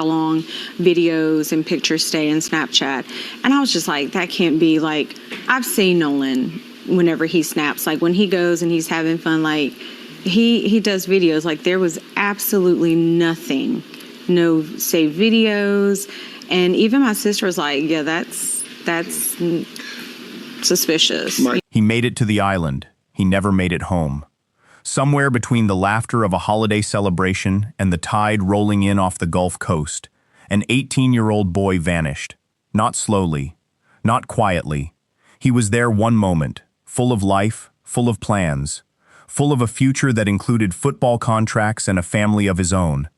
how long videos and pictures stay in Snapchat. And I was just like, that can't be, like, I've seen Nolan whenever he snaps, like when he goes and he's having fun, like he does videos, like there was absolutely nothing, no saved videos. And even my sister was like, yeah, that's suspicious. He made it to the island. He never made it home. Somewhere between the laughter of a holiday celebration and the tide rolling in off the Gulf Coast, an 18-year-old boy vanished. Not slowly, not quietly. He was there one moment, full of life, full of plans, full of a future that included football contracts and a family of his own.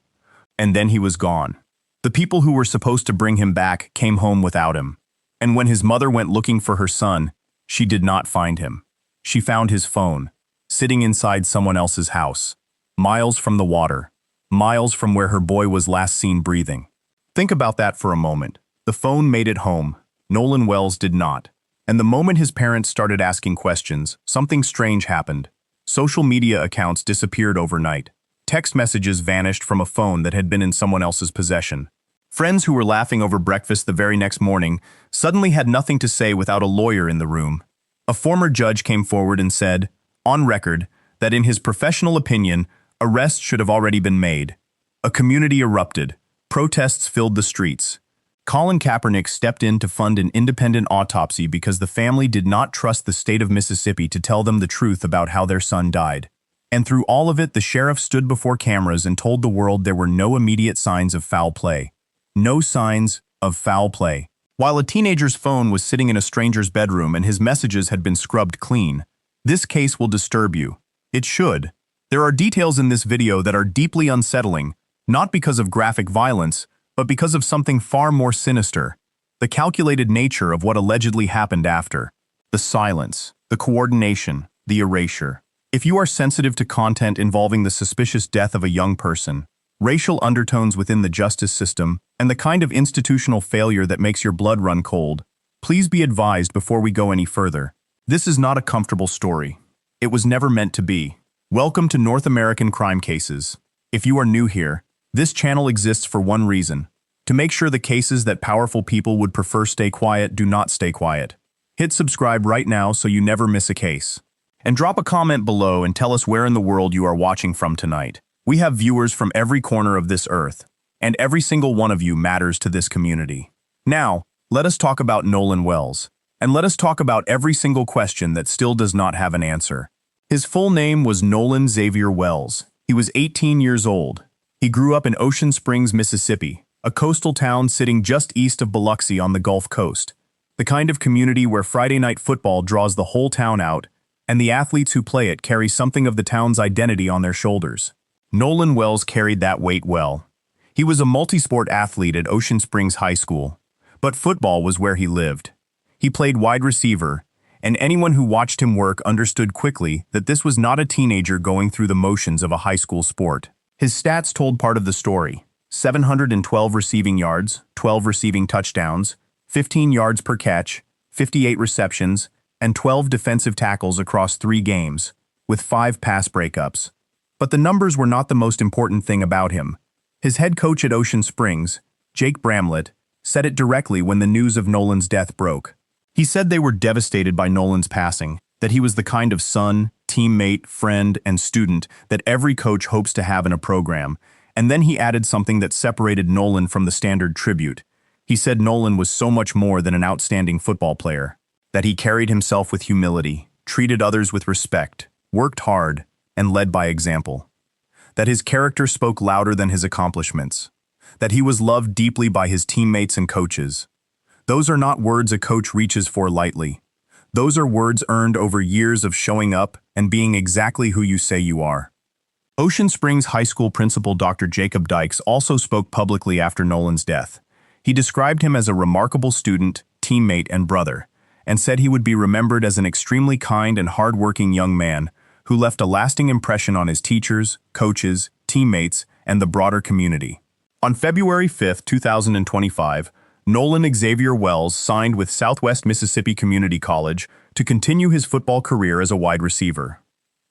And then he was gone. The people who were supposed to bring him back came home without him. And when his mother went looking for her son, she did not find him. She found his phone, sitting inside someone else's house, miles from the water, miles from where her boy was last seen breathing. Think about that for a moment. The phone made it home. Nolan Wells did not. And the moment his parents started asking questions, something strange happened. Social media accounts disappeared overnight. Text messages vanished from a phone that had been in someone else's possession. Friends who were laughing over breakfast the very next morning suddenly had nothing to say without a lawyer in the room. A former judge came forward and said, on record, that in his professional opinion, arrests should have already been made. A community erupted. Protests filled the streets. Colin Kaepernick stepped in to fund an independent autopsy because the family did not trust the state of Mississippi to tell them the truth about how their son died. And through all of it, the sheriff stood before cameras and told the world there were no immediate signs of foul play. No signs of foul play. While a teenager's phone was sitting in a stranger's bedroom and his messages had been scrubbed clean, this case will disturb you. It should. There are details in this video that are deeply unsettling, not because of graphic violence, but because of something far more sinister. The calculated nature of what allegedly happened after. The silence, the coordination, the erasure. If you are sensitive to content involving the suspicious death of a young person, racial undertones within the justice system, and the kind of institutional failure that makes your blood run cold, please be advised before we go any further. This is not a comfortable story. It was never meant to be. Welcome to North American Crime Cases. If you are new here, this channel exists for one reason: to make sure the cases that powerful people would prefer stay quiet do not stay quiet. Hit subscribe right now so you never miss a case. And drop a comment below and tell us where in the world you are watching from tonight. We have viewers from every corner of this earth, and every single one of you matters to this community. Now, let us talk about Nolan Wells, and let us talk about every single question that still does not have an answer. His full name was Nolan Xavier Wells. He was 18 years old. He grew up in Ocean Springs, Mississippi, a coastal town sitting just east of Biloxi on the Gulf Coast, the kind of community where Friday night football draws the whole town out, and the athletes who play it carry something of the town's identity on their shoulders. Nolan Wells carried that weight well. He was a multi-sport athlete at Ocean Springs High School, but football was where he lived. He played wide receiver, and anyone who watched him work understood quickly that this was not a teenager going through the motions of a high school sport. His stats told part of the story: 712 receiving yards, 12 receiving touchdowns, 15 yards per catch, 58 receptions, and 12 defensive tackles across 3 games, with 5 pass breakups. But the numbers were not the most important thing about him. His head coach at Ocean Springs, Jake Bramlett, said it directly when the news of Nolan's death broke. He said they were devastated by Nolan's passing, that he was the kind of son, teammate, friend, and student that every coach hopes to have in a program, and then he added something that separated Nolan from the standard tribute. He said Nolan was so much more than an outstanding football player, that he carried himself with humility, treated others with respect, worked hard, and led by example. That his character spoke louder than his accomplishments. That he was loved deeply by his teammates and coaches. Those are not words a coach reaches for lightly. Those are words earned over years of showing up and being exactly who you say you are. Ocean Springs High School principal Dr. Jacob Dykes also spoke publicly after Nolan's death. He described him as a remarkable student, teammate, and brother, and said he would be remembered as an extremely kind and hard-working young man who left a lasting impression on his teachers, coaches, teammates, and the broader community. On February 5, 2025, Nolan Xavier Wells signed with Southwest Mississippi Community College to continue his football career as a wide receiver.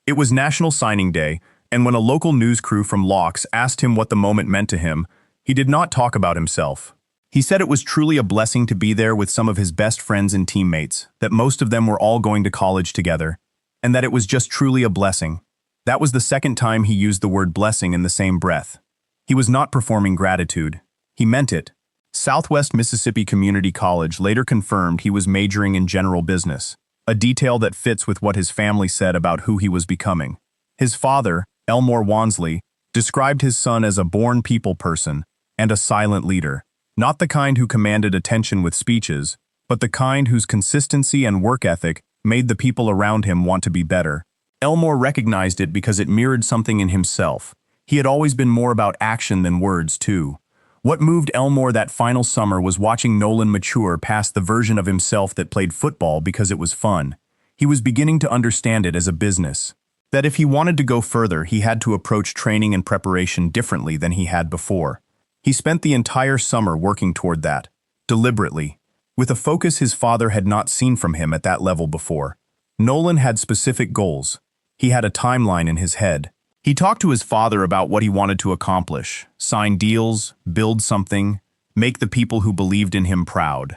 It was National Signing Day, and when a local news crew from Locks asked him what the moment meant to him, He did not talk about himself. He said it was truly a blessing to be there with some of his best friends and teammates, that most of them were all going to college together, and that it was just truly a blessing. That was the second time he used the word blessing in the same breath. He was not performing gratitude. He meant it. Southwest Mississippi Community College later confirmed he was majoring in general business, a detail that fits with what his family said about who he was becoming. His father, Elmore Wansley, described his son as a born people person and a silent leader, not the kind who commanded attention with speeches, but the kind whose consistency and work ethic made the people around him want to be better. Elmore recognized it because it mirrored something in himself. He had always been more about action than words, too. What moved Elmore that final summer was watching Noland mature past the version of himself that played football because it was fun. He was beginning to understand it as a business. That if he wanted to go further, he had to approach training and preparation differently than he had before. He spent the entire summer working toward that, deliberately, with a focus his father had not seen from him at that level before. Noland had specific goals. He had a timeline in his head. He talked to his father about what he wanted to accomplish: sign deals, build something, make the people who believed in him proud.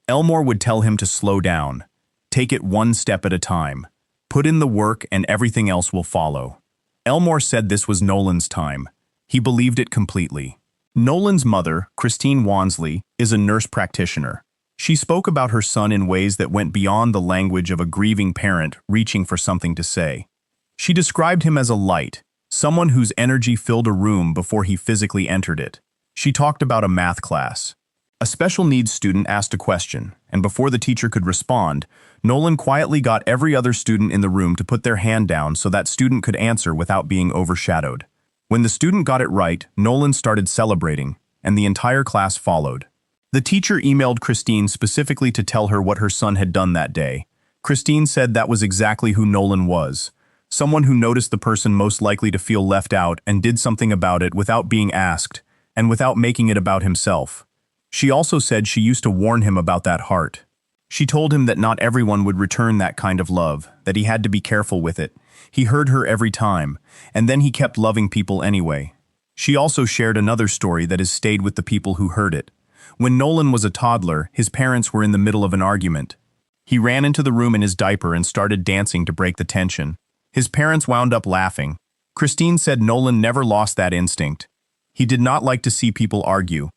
Elmore would tell him to slow down, take it one step at a time, put in the work and everything else will follow. Elmore said this was Noland's time. He believed it completely. Noland's mother, Christine Wansley, is a nurse practitioner. She spoke about her son in ways that went beyond the language of a grieving parent reaching for something to say. She described him as a light, someone whose energy filled a room before he physically entered it. She talked about a math class. A special needs student asked a question, and before the teacher could respond, Noland quietly got every other student in the room to put their hand down so that student could answer without being overshadowed. When the student got it right, Noland started celebrating, and the entire class followed. The teacher emailed Christine specifically to tell her what her son had done that day. Christine said that was exactly who Noland was. Someone who noticed the person most likely to feel left out and did something about it without being asked, and without making it about himself. She also said she used to warn him about that heart. She told him that not everyone would return that kind of love, that he had to be careful with it. He heard her every time, and then he kept loving people anyway. She also shared another story that has stayed with the people who heard it. When Noland was a toddler, his parents were in the middle of an argument. He ran into the room in his diaper and started dancing to break the tension. His parents wound up laughing. Christine said Noland never lost that instinct. He did not like to see people argue.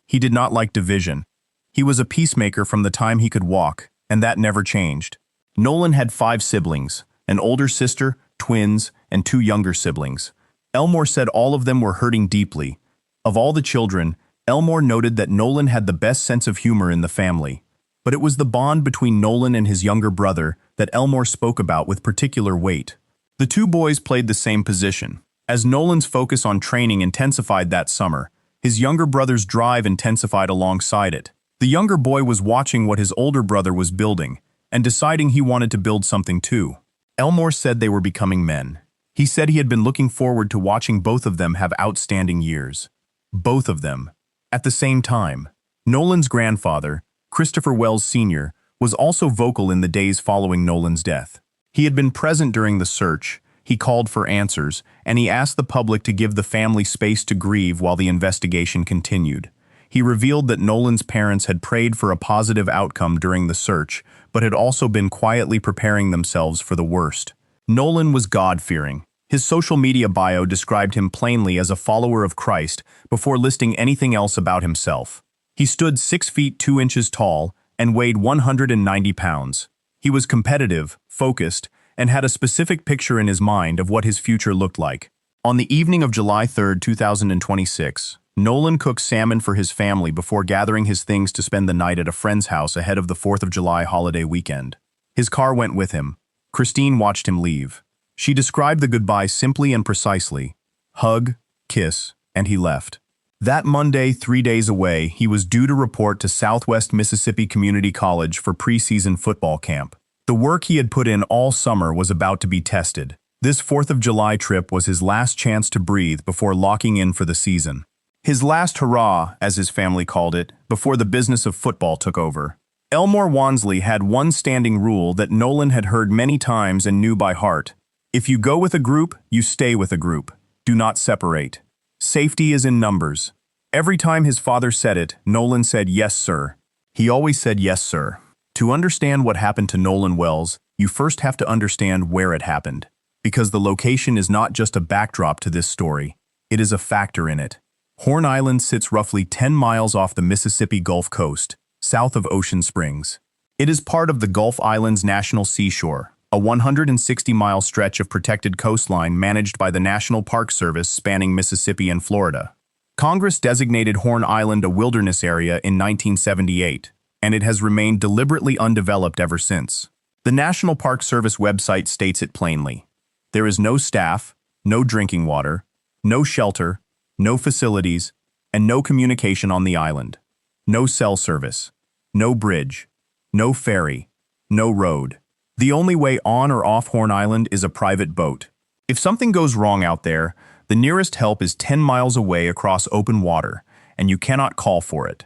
He did not like division. He was a peacemaker from the time he could walk, and that never changed. Noland had 5 siblings, an older sister, twins, and 2 younger siblings. Elmore said all of them were hurting deeply. Of all the children, Elmore noted that Noland had the best sense of humor in the family. But it was the bond between Noland and his younger brother that Elmore spoke about with particular weight. The 2 boys played the same position. As Noland's focus on training intensified that summer, his younger brother's drive intensified alongside it. The younger boy was watching what his older brother was building, and deciding he wanted to build something too. Elmore said they were becoming men. He said he had been looking forward to watching both of them have outstanding years. Both of them. At the same time. Noland's grandfather, Christopher Wells Sr., was also vocal in the days following Noland's death. He had been present during the search, he called for answers, and he asked the public to give the family space to grieve while the investigation continued. He revealed that Noland's parents had prayed for a positive outcome during the search, but had also been quietly preparing themselves for the worst. Noland was God-fearing. His social media bio described him plainly as a follower of Christ before listing anything else about himself. He stood 6 feet 2 inches tall and weighed 190 pounds. He was competitive, focused, and had a specific picture in his mind of what his future looked like. On the evening of July 3, 2026, Noland cooked salmon for his family before gathering his things to spend the night at a friend's house ahead of the 4th of July holiday weekend. His car went with him. Christine watched him leave. She described the goodbye simply and precisely. Hug, kiss, and he left. That Monday, 3 days away, he was due to report to Southwest Mississippi Community College for preseason football camp. The work he had put in all summer was about to be tested. This 4th of July trip was his last chance to breathe before locking in for the season. His last hurrah, as his family called it, before the business of football took over. Elmore Wansley had one standing rule that Noland had heard many times and knew by heart. If you go with a group, you stay with a group. Do not separate. Safety is in numbers. Every time his father said it, Noland said, "Yes, sir." He always said, "Yes, sir." To understand what happened to Nolan Wells, you first have to understand where it happened. Because the location is not just a backdrop to this story, it is a factor in it. Horn Island sits roughly 10 miles off the Mississippi Gulf Coast, south of Ocean Springs. It is part of the Gulf Islands National Seashore, a 160-mile stretch of protected coastline managed by the National Park Service spanning Mississippi and Florida. Congress designated Horn Island a wilderness area in 1978, and it has remained deliberately undeveloped ever since. The National Park Service website states it plainly. There is no staff, no drinking water, no shelter, no facilities, and no communication on the island. No cell service, no bridge, no ferry, no road. The only way on or off Horn Island is a private boat. If something goes wrong out there, the nearest help is 10 miles away across open water, and you cannot call for it.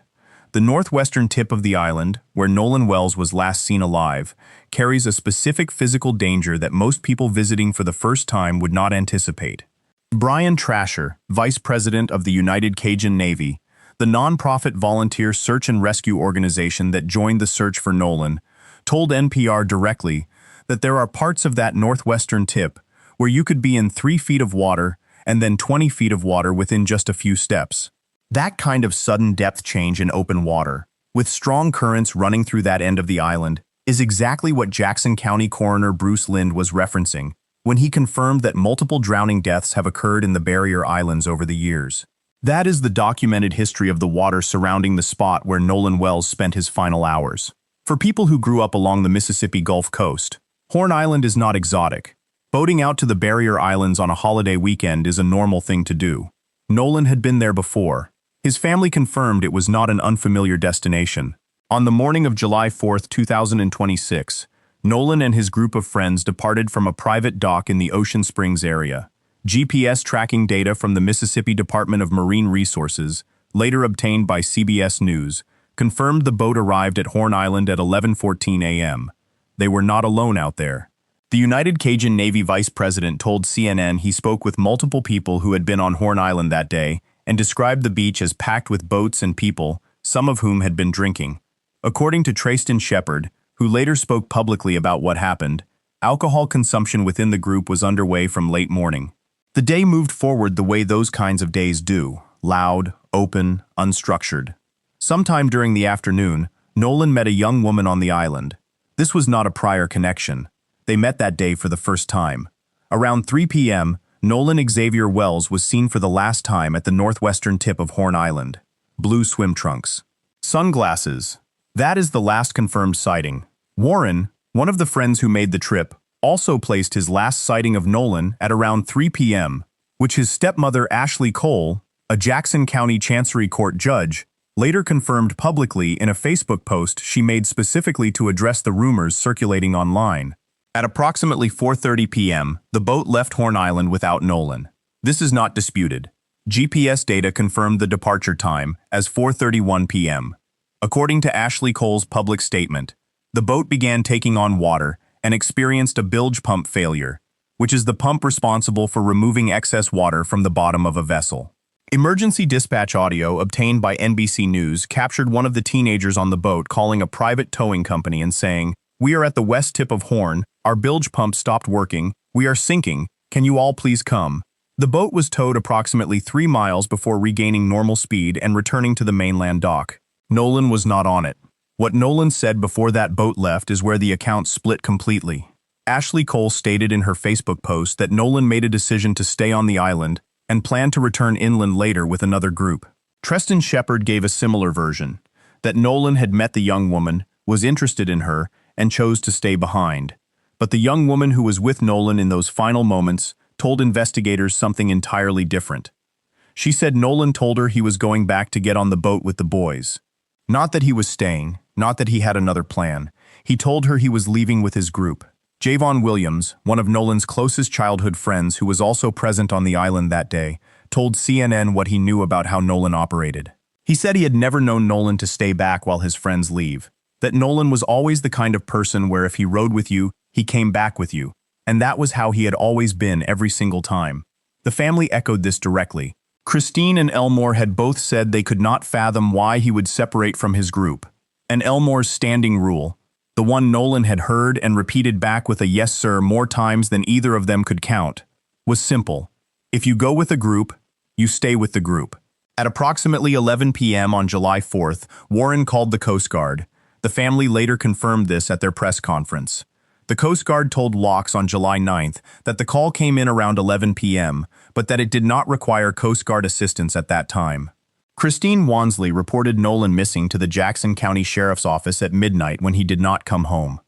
The northwestern tip of the island, where Nolan Wells was last seen alive, carries a specific physical danger that most people visiting for the first time would not anticipate. Brian Trasher, Vice President of the United Cajun Navy, the nonprofit volunteer search and rescue organization that joined the search for Nolan, told NPR directly that there are parts of that northwestern tip where you could be in 3 feet of water and then 20 feet of water within just a few steps. That kind of sudden depth change in open water, with strong currents running through that end of the island, is exactly what Jackson County Coroner Bruce Lind was referencing when he confirmed that multiple drowning deaths have occurred in the barrier islands over the years. That is the documented history of the water surrounding the spot where Nolan Wells spent his final hours. For people who grew up along the Mississippi Gulf Coast, Horn Island is not exotic. Boating out to the barrier islands on a holiday weekend is a normal thing to do. Nolan had been there before. His family confirmed it was not an unfamiliar destination. On the morning of July 4, 2026, Nolan and his group of friends departed from a private dock in the Ocean Springs area. GPS tracking data from the Mississippi Department of Marine Resources, later obtained by CBS News, confirmed the boat arrived at Horn Island at 11:14 a.m. They were not alone out there. The United Cajun Navy vice president told CNN he spoke with multiple people who had been on Horn Island that day and described the beach as packed with boats and people, some of whom had been drinking. According to Trayston Shepard, who later spoke publicly about what happened, alcohol consumption within the group was underway from late morning. The day moved forward the way those kinds of days do, loud, open, unstructured. Sometime during the afternoon, Nolan met a young woman on the island. This was not a prior connection. They met that day for the first time. Around 3 p.m., Nolan Xavier Wells was seen for the last time at the northwestern tip of Horn Island. Blue swim trunks. Sunglasses. That is the last confirmed sighting. Warren, one of the friends who made the trip, also placed his last sighting of Nolan at around 3 p.m., which his stepmother Ashley Cole, a Jackson County Chancery Court judge, later confirmed publicly in a Facebook post she made specifically to address the rumors circulating online. At approximately 4:30 p.m., the boat left Horn Island without Nolan. This is not disputed. GPS data confirmed the departure time as 4:31 p.m. According to Ashley Cole's public statement, the boat began taking on water and experienced a bilge pump failure, which is the pump responsible for removing excess water from the bottom of a vessel. Emergency dispatch audio obtained by NBC News captured one of the teenagers on the boat calling a private towing company and saying, "We are at the west tip of Horn. Our bilge pump stopped working. We are sinking. Can you all please come?" The boat was towed approximately 3 miles before regaining normal speed and returning to the mainland dock. Nolan was not on it. What Nolan said before that boat left is where the accounts split completely. Ashley Cole stated in her Facebook post that Nolan made a decision to stay on the island and planned to return inland later with another group. Trayston Shepard gave a similar version, that Nolan had met the young woman, was interested in her, and chose to stay behind. But the young woman who was with Nolan in those final moments told investigators something entirely different. She said Nolan told her he was going back to get on the boat with the boys. Not that he was staying, not that he had another plan. He told her he was leaving with his group. Javon Williams, one of Nolan's closest childhood friends who was also present on the island that day, told CNN what he knew about how Nolan operated. He said he had never known Nolan to stay back while his friends leave, that Nolan was always the kind of person where if he rode with you, he came back with you, and that was how he had always been every single time. The family echoed this directly, Christine and Elmore had both said they could not fathom why he would separate from his group. And Elmore's standing rule, the one Noland had heard and repeated back with a yes sir more times than either of them could count, was simple. If you go with a group, you stay with the group. At approximately 11 p.m. on July 4th, Warren called the Coast Guard. The family later confirmed this at their press conference. The Coast Guard told Locks on July 9th that the call came in around 11 p.m., but that it did not require Coast Guard assistance at that time. Christine Wansley reported Noland missing to the Jackson County Sheriff's Office at midnight when he did not come home.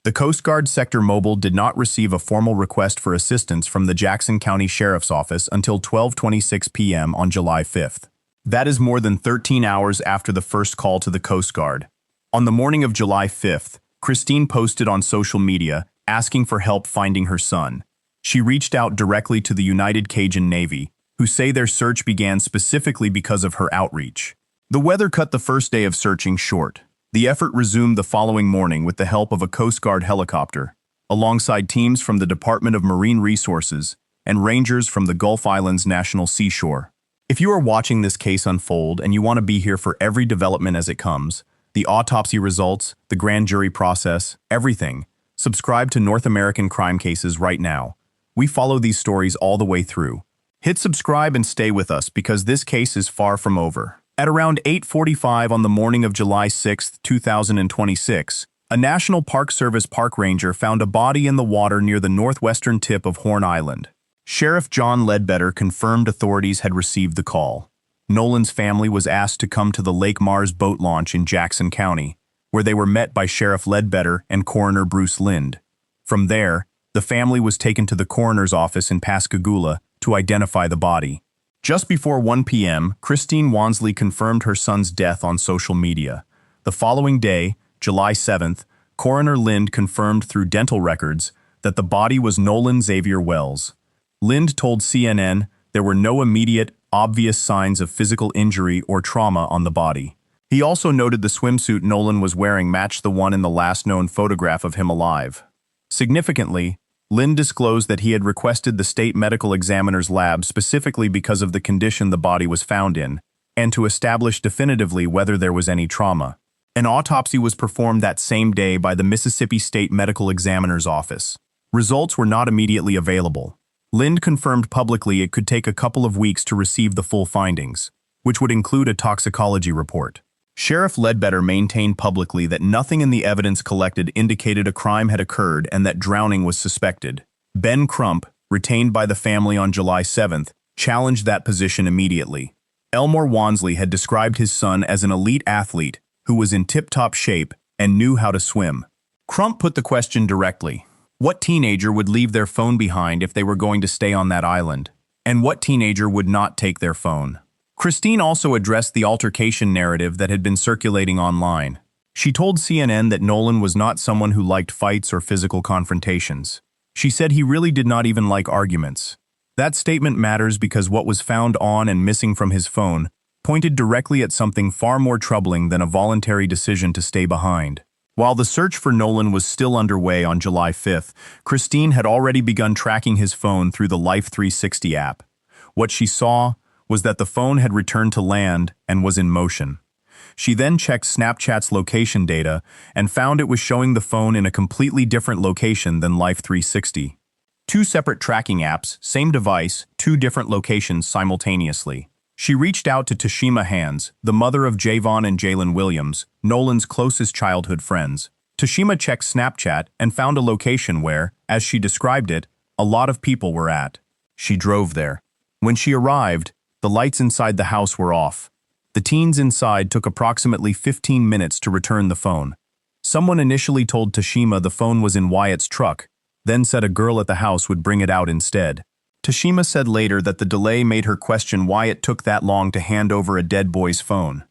The Coast Guard Sector Mobile did not receive a formal request for assistance from the Jackson County Sheriff's Office until 12:26 p.m. on July 5th. That is more than 13 hours after the first call to the Coast Guard. On the morning of July 5th, Christine posted on social media asking for help finding her son. She reached out directly to the United Cajun Navy, who say their search began specifically because of her outreach. The weather cut the first day of searching short. The effort resumed the following morning with the help of a Coast Guard helicopter, alongside teams from the Department of Marine Resources and rangers from the Gulf Islands National Seashore. If you are watching this case unfold and you want to be here for every development as it comes, the autopsy results, the grand jury process, everything, subscribe to North American Crime Cases right now. We follow these stories all the way through. Hit subscribe and stay with us because this case is far from over. At around 8:45 on the morning of July 6, 2026, a National Park Service park ranger found a body in the water near the northwestern tip of Horn Island. Sheriff John Ledbetter confirmed authorities had received the call. Noland's family was asked to come to the Lake Mars boat launch in Jackson County, where they were met by Sheriff Ledbetter and Coroner Bruce Lind. From there, the family was taken to the coroner's office in Pascagoula to identify the body. Just before 1 p.m., Christine Wansley confirmed her son's death on social media. The following day, July 7th, Coroner Lind confirmed through dental records that the body was Noland Xavier Wells. Lind told CNN there were no immediate, obvious signs of physical injury or trauma on the body. He also noted the swimsuit Noland was wearing matched the one in the last known photograph of him alive. Significantly, Lind disclosed that he had requested the state medical examiner's lab specifically because of the condition the body was found in, and to establish definitively whether there was any trauma. An autopsy was performed that same day by the Mississippi State Medical Examiner's Office. Results were not immediately available. Lind confirmed publicly it could take a couple of weeks to receive the full findings, which would include a toxicology report. Sheriff Ledbetter maintained publicly that nothing in the evidence collected indicated a crime had occurred and that drowning was suspected. Ben Crump, retained by the family on July 7th, challenged that position immediately. Elmore Wansley had described his son as an elite athlete who was in tip-top shape and knew how to swim. Crump put the question directly. What teenager would leave their phone behind if they were going to stay on that island? And what teenager would not take their phone? Christine also addressed the altercation narrative that had been circulating online. She told CNN that Noland was not someone who liked fights or physical confrontations. She said he really did not even like arguments. That statement matters because what was found on and missing from his phone pointed directly at something far more troubling than a voluntary decision to stay behind. While the search for Noland was still underway on July 5th, Christine had already begun tracking his phone through the Life 360 app. What she saw was that the phone had returned to land and was in motion. She then checked Snapchat's location data and found it was showing the phone in a completely different location than Life 360. Two separate tracking apps, same device, two different locations simultaneously. She reached out to Tashima Hands, the mother of Javon and Jalen Williams, Noland's closest childhood friends. Tashima checked Snapchat and found a location where, as she described it, a lot of people were at. She drove there. When she arrived, the lights inside the house were off. The teens inside took approximately 15 minutes to return the phone. Someone initially told Tashima the phone was in Wyatt's truck, then said a girl at the house would bring it out instead. Tashima said later that the delay made her question why it took that long to hand over a dead boy's phone.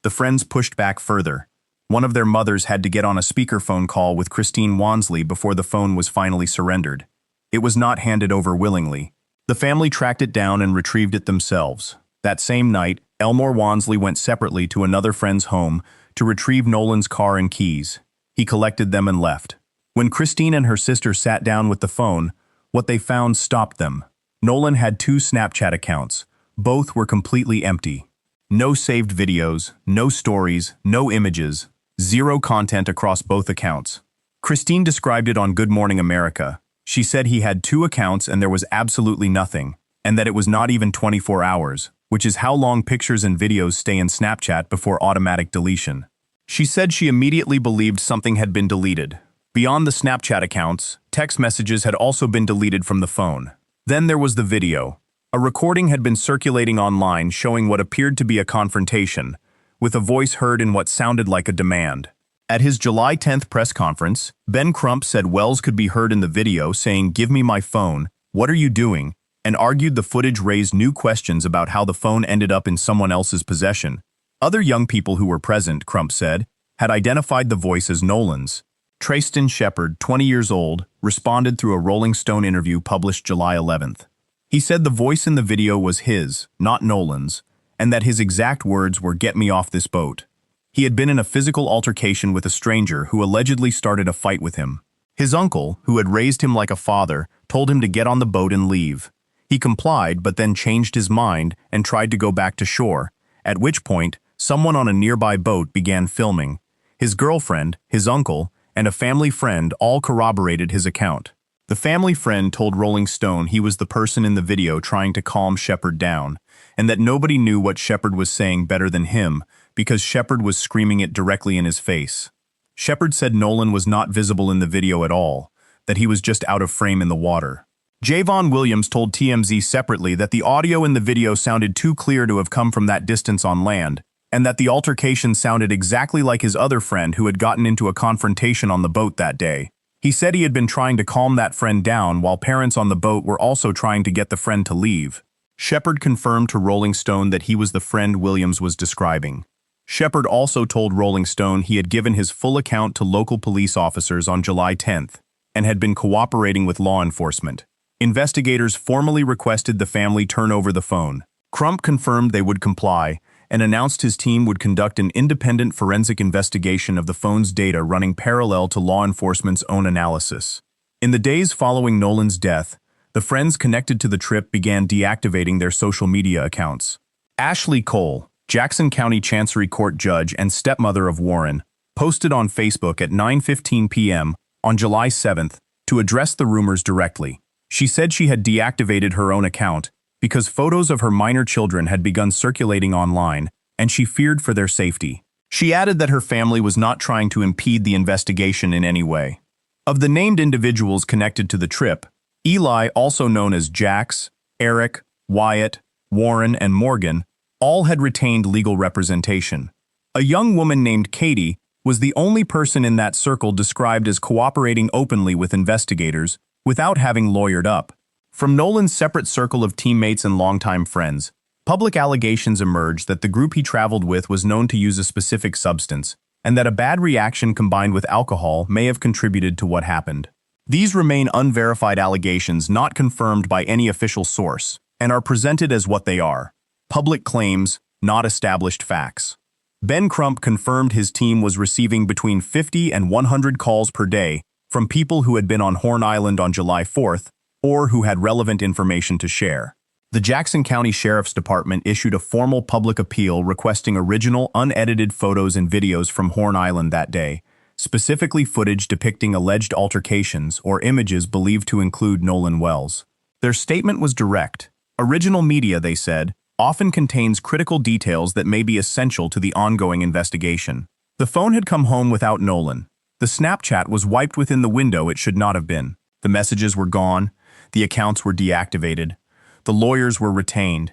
The friends pushed back further. One of their mothers had to get on a speakerphone call with Christine Wansley before the phone was finally surrendered. It was not handed over willingly. The family tracked it down and retrieved it themselves. That same night, Elmore Wansley went separately to another friend's home to retrieve Noland's car and keys. He collected them and left. When Christine and her sister sat down with the phone, what they found stopped them. Noland had two Snapchat accounts, Both were completely empty. No saved videos, no stories, no images, zero content across both accounts. Christine described it on Good Morning America. She said he had 2 accounts and there was absolutely nothing, and that it was not even 24 hours, which is how long pictures and videos stay in Snapchat before automatic deletion. She said she immediately believed something had been deleted. Beyond the Snapchat accounts, text messages had also been deleted from the phone. Then there was the video. A recording had been circulating online showing what appeared to be a confrontation, with a voice heard in what sounded like a demand. At his July 10th press conference, Ben Crump said Wells could be heard in the video saying, "Give me my phone, what are you doing?" and argued the footage raised new questions about how the phone ended up in someone else's possession. Other young people who were present, Crump said, had identified the voice as Noland's. Trayston Shepard, 20 years old, responded through a Rolling Stone interview published July 11th. He said the voice in the video was his, not Noland's, and that his exact words were, "Get me off this boat." He had been in a physical altercation with a stranger who allegedly started a fight with him. His uncle, who had raised him like a father, told him to get on the boat and leave. He complied but then changed his mind and tried to go back to shore, at which point, someone on a nearby boat began filming. His girlfriend, his uncle, and a family friend all corroborated his account. The family friend told Rolling Stone he was the person in the video trying to calm Shepard down, and that nobody knew what Shepard was saying better than him because Shepard was screaming it directly in his face. Shepard said Noland was not visible in the video at all, that he was just out of frame in the water. Javon Williams told TMZ separately that the audio in the video sounded too clear to have come from that distance on land, and that the altercation sounded exactly like his other friend who had gotten into a confrontation on the boat that day. He said he had been trying to calm that friend down while parents on the boat were also trying to get the friend to leave. Shepard confirmed to Rolling Stone that he was the friend Williams was describing. Shepard also told Rolling Stone he had given his full account to local police officers on July 10th and had been cooperating with law enforcement. Investigators formally requested the family turn over the phone. Crump confirmed they would comply and announced his team would conduct an independent forensic investigation of the phone's data running parallel to law enforcement's own analysis. In the days following Noland's death, the friends connected to the trip began deactivating their social media accounts. Ashley Cole, Jackson County Chancery Court judge and stepmother of Warren, posted on Facebook at 9:15 p.m. on July 7th to address the rumors directly. She said she had deactivated her own account because photos of her minor children had begun circulating online, and she feared for their safety. She added that her family was not trying to impede the investigation in any way. Of the named individuals connected to the trip, Eli, also known as Jax, Eric, Wyatt, Warren, and Morgan, all had retained legal representation. A young woman named Katie was the only person in that circle described as cooperating openly with investigators without having lawyered up. From Noland's separate circle of teammates and longtime friends, public allegations emerged that the group he traveled with was known to use a specific substance, and that a bad reaction combined with alcohol may have contributed to what happened. These remain unverified allegations not confirmed by any official source, and are presented as what they are: public claims, not established facts. Ben Crump confirmed his team was receiving between 50 and 100 calls per day from people who had been on Horn Island on July 4th or who had relevant information to share. The Jackson County Sheriff's Department issued a formal public appeal requesting original, unedited photos and videos from Horn Island that day, specifically footage depicting alleged altercations or images believed to include Noland Wells. Their statement was direct. Original media, they said, often contains critical details that may be essential to the ongoing investigation. The phone had come home without Noland. The Snapchat was wiped within the window it should not have been. The messages were gone. The accounts were deactivated. The lawyers were retained.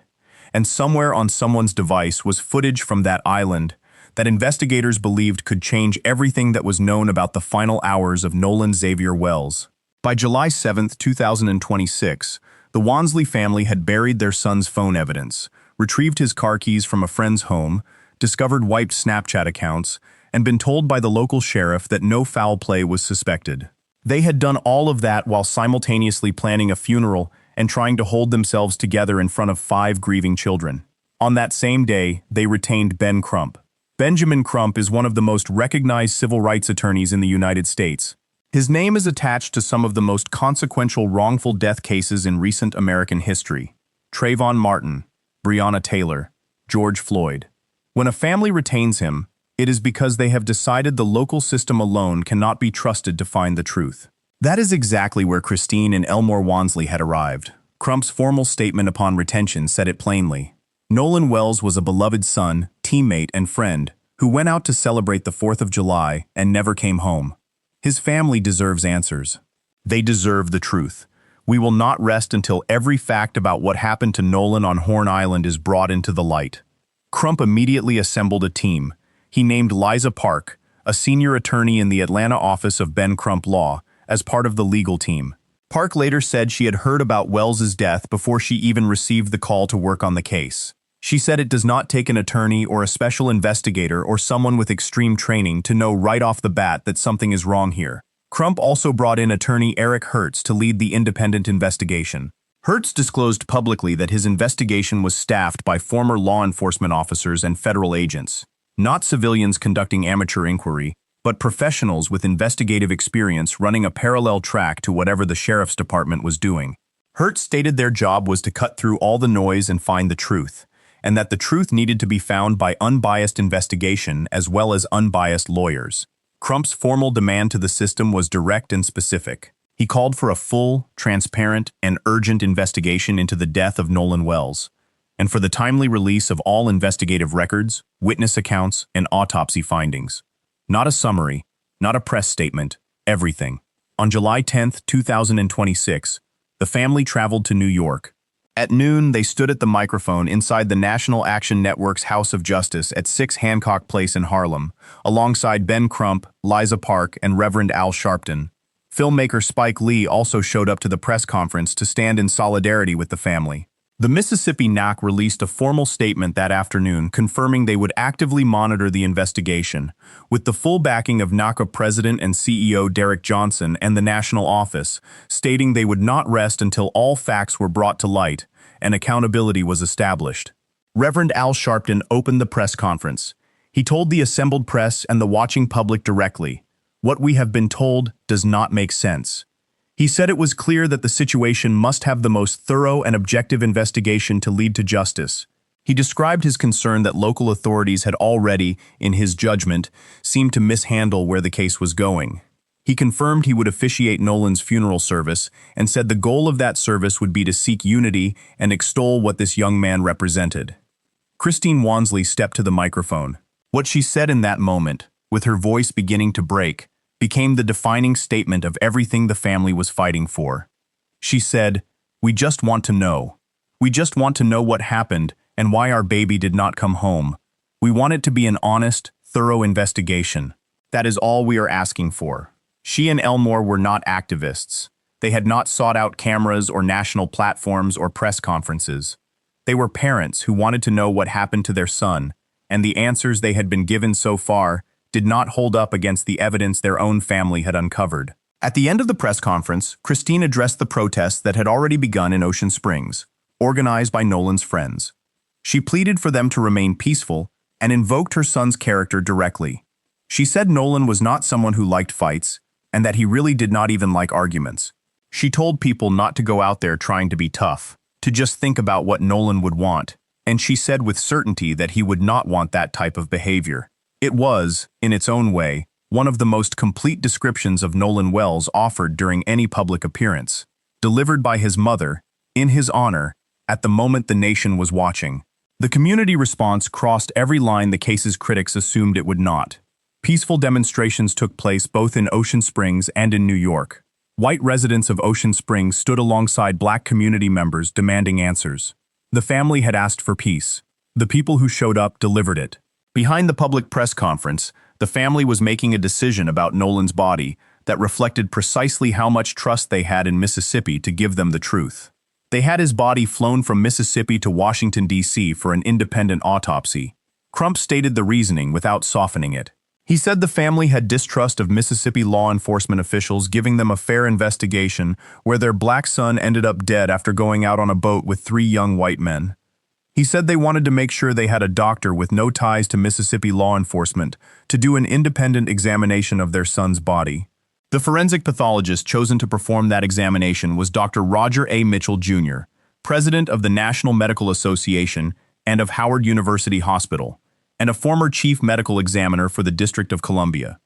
And somewhere on someone's device was footage from that island that investigators believed could change everything that was known about the final hours of Noland Xavier Wells. By July 7, 2026, the Wansley family had buried their son's phone evidence, retrieved his car keys from a friend's home, discovered wiped Snapchat accounts, and been told by the local sheriff that no foul play was suspected. They had done all of that while simultaneously planning a funeral and trying to hold themselves together in front of 5 grieving children. On that same day, they retained Ben Crump. Benjamin Crump is one of the most recognized civil rights attorneys in the United States. His name is attached to some of the most consequential wrongful death cases in recent American history: Trayvon Martin, Breonna Taylor, George Floyd. When a family retains him, it is because they have decided the local system alone cannot be trusted to find the truth. That is exactly where Christine and Elmore Wansley had arrived. Crump's formal statement upon retention said it plainly. Noland Wells was a beloved son, teammate, and friend who went out to celebrate the 4th of July and never came home. His family deserves answers. They deserve the truth. We will not rest until every fact about what happened to Noland on Horn Island is brought into the light. Crump immediately assembled a team. He named Liza Park, a senior attorney in the Atlanta office of Ben Crump Law, as part of the legal team. Park later said she had heard about Wells's death before she even received the call to work on the case. She said it does not take an attorney or a special investigator or someone with extreme training to know right off the bat that something is wrong here. Crump also brought in attorney Eric Hertz to lead the independent investigation. Hertz disclosed publicly that his investigation was staffed by former law enforcement officers and federal agents, not civilians conducting amateur inquiry, but professionals with investigative experience running a parallel track to whatever the sheriff's department was doing. Hertz stated their job was to cut through all the noise and find the truth, and that the truth needed to be found by unbiased investigation as well as unbiased lawyers. Crump's formal demand to the system was direct and specific. He called for a full, transparent, and urgent investigation into the death of Noland Wells, and for the timely release of all investigative records, witness accounts, and autopsy findings. Not a summary, not a press statement, everything. On July 10, 2026, the family traveled to New York. At noon, they stood at the microphone inside the National Action Network's House of Justice at 6 Hancock Place in Harlem, alongside Ben Crump, Liza Park, and Reverend Al Sharpton. Filmmaker Spike Lee also showed up to the press conference to stand in solidarity with the family. The Mississippi NAC released a formal statement that afternoon confirming they would actively monitor the investigation, with the full backing of NACA President and CEO Derek Johnson and the national office, stating they would not rest until all facts were brought to light and accountability was established. Reverend Al Sharpton opened the press conference. He told the assembled press and the watching public directly, "What we have been told does not make sense." He said it was clear that the situation must have the most thorough and objective investigation to lead to justice. He described his concern that local authorities had already, in his judgment, seemed to mishandle where the case was going. He confirmed he would officiate Noland's funeral service and said the goal of that service would be to seek unity and extol what this young man represented. Christine Wansley stepped to the microphone. What she said in that moment, with her voice beginning to break, became the defining statement of everything the family was fighting for. She said, "We just want to know. We just want to know what happened and why our baby did not come home. We want it to be an honest, thorough investigation. That is all we are asking for." She and Elmore were not activists. They had not sought out cameras or national platforms or press conferences. They were parents who wanted to know what happened to their son, and the answers they had been given so far did not hold up against the evidence their own family had uncovered. At the end of the press conference, Christine addressed the protests that had already begun in Ocean Springs, organized by Noland's friends. She pleaded for them to remain peaceful and invoked her son's character directly. She said Noland was not someone who liked fights and that he really did not even like arguments. She told people not to go out there trying to be tough, to just think about what Noland would want, and she said with certainty that he would not want that type of behavior. It was, in its own way, one of the most complete descriptions of Noland Wells offered during any public appearance, delivered by his mother, in his honor, at the moment the nation was watching. The community response crossed every line the case's critics assumed it would not. Peaceful demonstrations took place both in Ocean Springs and in New York. White residents of Ocean Springs stood alongside black community members demanding answers. The family had asked for peace. The people who showed up delivered it. Behind the public press conference, the family was making a decision about Noland's body that reflected precisely how much trust they had in Mississippi to give them the truth. They had his body flown from Mississippi to Washington, D.C. for an independent autopsy. Crump stated the reasoning without softening it. He said the family had distrust of Mississippi law enforcement officials giving them a fair investigation where their black son ended up dead after going out on a boat with 3 young white men. He said they wanted to make sure they had a doctor with no ties to Mississippi law enforcement to do an independent examination of their son's body. The forensic pathologist chosen to perform that examination was Dr. Roger A. Mitchell, Jr., president of the National Medical Association and of Howard University Hospital, and a former chief medical examiner for the District of Columbia.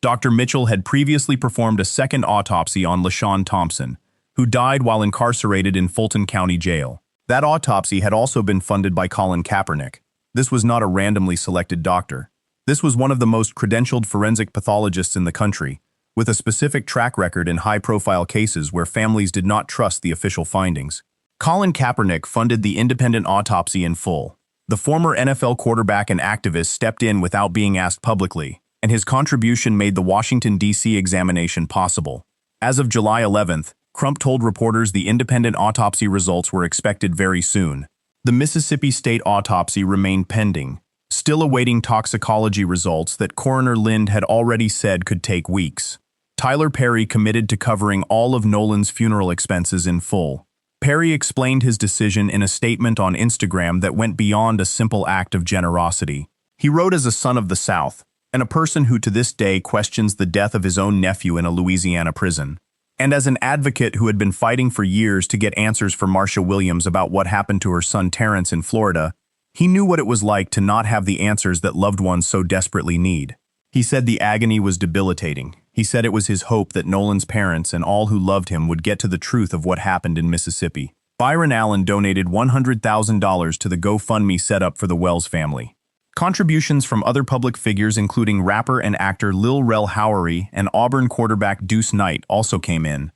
Dr. Mitchell had previously performed a second autopsy on LaShawn Thompson, who died while incarcerated in Fulton County Jail. That autopsy had also been funded by Colin Kaepernick. This was not a randomly selected doctor. This was one of the most credentialed forensic pathologists in the country, with a specific track record in high-profile cases where families did not trust the official findings. Colin Kaepernick funded the independent autopsy in full. The former NFL quarterback and activist stepped in without being asked publicly, and his contribution made the Washington, D.C. examination possible. As of July 11th, Crump told reporters the independent autopsy results were expected very soon. The Mississippi State autopsy remained pending, still awaiting toxicology results that Coroner Lind had already said could take weeks. Tyler Perry committed to covering all of Noland's funeral expenses in full. Perry explained his decision in a statement on Instagram that went beyond a simple act of generosity. He wrote as a son of the South, and a person who to this day questions the death of his own nephew in a Louisiana prison, and as an advocate who had been fighting for years to get answers for Marsha Williams about what happened to her son Terrence in Florida, he knew what it was like to not have the answers that loved ones so desperately need. He said the agony was debilitating. He said it was his hope that Noland's parents and all who loved him would get to the truth of what happened in Mississippi. Byron Allen donated $100,000 to the GoFundMe set up for the Wells family. Contributions from other public figures including rapper and actor Lil Rel Howery and Auburn quarterback Deuce Knight also came in.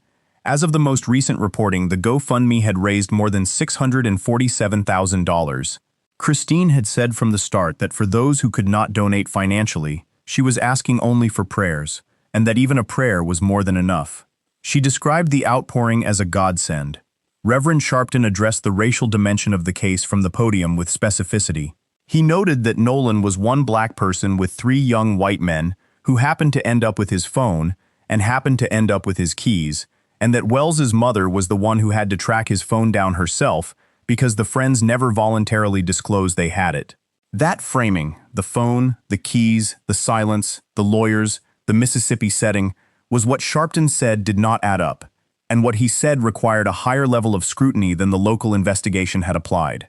As of the most recent reporting, the GoFundMe had raised more than $647,000. Christine had said from the start that for those who could not donate financially, she was asking only for prayers, and that even a prayer was more than enough. She described the outpouring as a godsend. Reverend Sharpton addressed the racial dimension of the case from the podium with specificity. He noted that Noland was one black person with 3 young white men who happened to end up with his phone and happened to end up with his keys, and that Wells's mother was the one who had to track his phone down herself because the friends never voluntarily disclosed they had it. That framing, the phone, the keys, the silence, the lawyers, the Mississippi setting, was what Sharpton said did not add up, and what he said required a higher level of scrutiny than the local investigation had applied.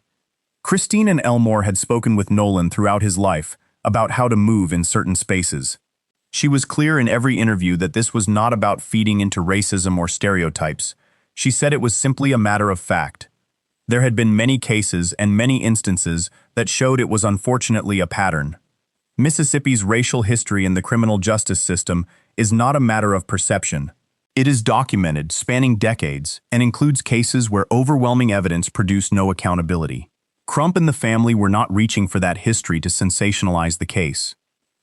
Christine and Elmore had spoken with Noland throughout his life about how to move in certain spaces. She was clear in every interview that this was not about feeding into racism or stereotypes. She said it was simply a matter of fact. There had been many cases and many instances that showed it was unfortunately a pattern. Mississippi's racial history in the criminal justice system is not a matter of perception. It is documented, spanning decades, and includes cases where overwhelming evidence produced no accountability. Crump and the family were not reaching for that history to sensationalize the case.